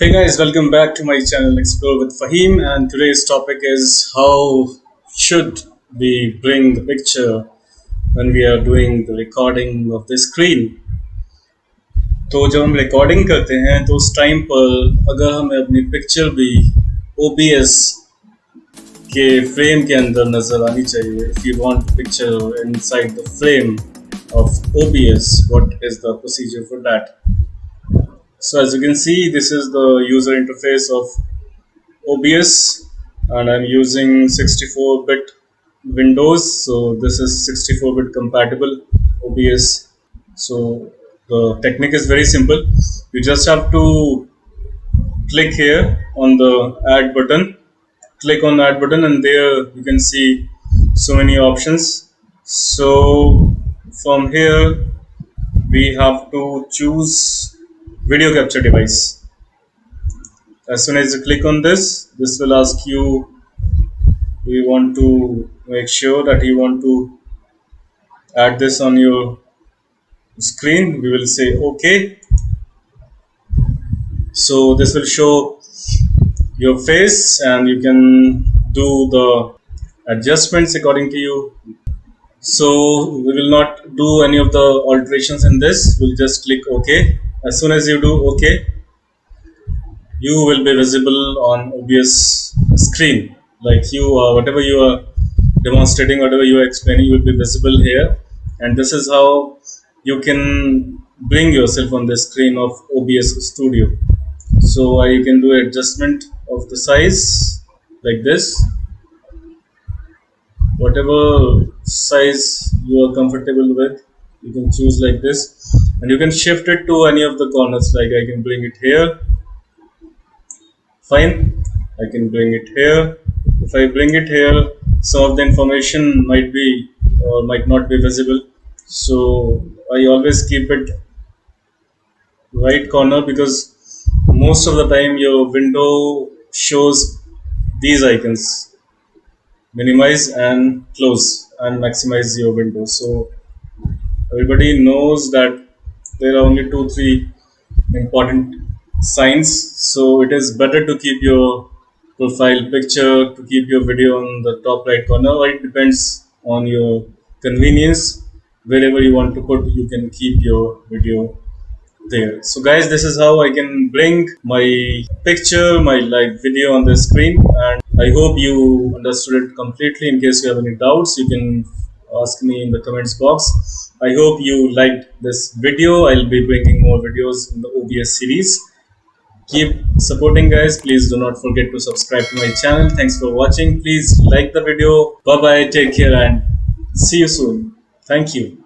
Hey guys, welcome back to my channel Explore with Fahim, and today's topic is how should we bring the picture when we are doing the recording of the screen. तो जब हम recording करते हैं तो उस time पर अगर हमें अपनी पिक्चर भी OBS के फ्रेम के अंदर नज़र आनी चाहिए. If you want picture inside the frame of OBS, what is the procedure for that? So as you can see, this is the user interface of OBS, and I'm using 64-bit Windows, so this is 64-bit compatible OBS. So the technique is very simple. You just have to click here on the add button, click on the add button, and there you can see so many options. So from here we have to choose video capture device. As soon as you click on this will ask you, do you want to make sure that you want to add this on your screen. We will say OK. So this will show your face and you can do the adjustments according to you. So we will not do any of the alterations in this. We'll just click OK. As soon as you do OK, you will be visible on OBS screen. Like whatever you are demonstrating, whatever you are explaining, will be visible here. And this is how you can bring yourself on the screen of OBS Studio. So you can do adjustment of the size like this. Whatever size you are comfortable with, you can choose like this. And you can shift it to any of the corners. Like I can bring it here. Fine, I can bring it here. If I bring it here, some of the information might be or might not be visible. So I always keep it right corner because most of the time your window shows these icons: minimize and close and maximize your window. So everybody knows that there are only 2-3 important signs, so it is better to keep your profile picture, to keep your video on the top right corner, or it depends on your convenience. Wherever you want to put, you can keep your video there. So guys, this is how I can bring my picture, my live video on the screen, and I hope you understood it completely. In case you have any doubts, you can ask me in the comments box. I hope you liked this video. I'll be bringing more videos in the OBS series. Keep supporting guys. Please do not forget to subscribe to my channel. Thanks for watching. Please like the video. Bye bye, take care, and see you soon. Thank you.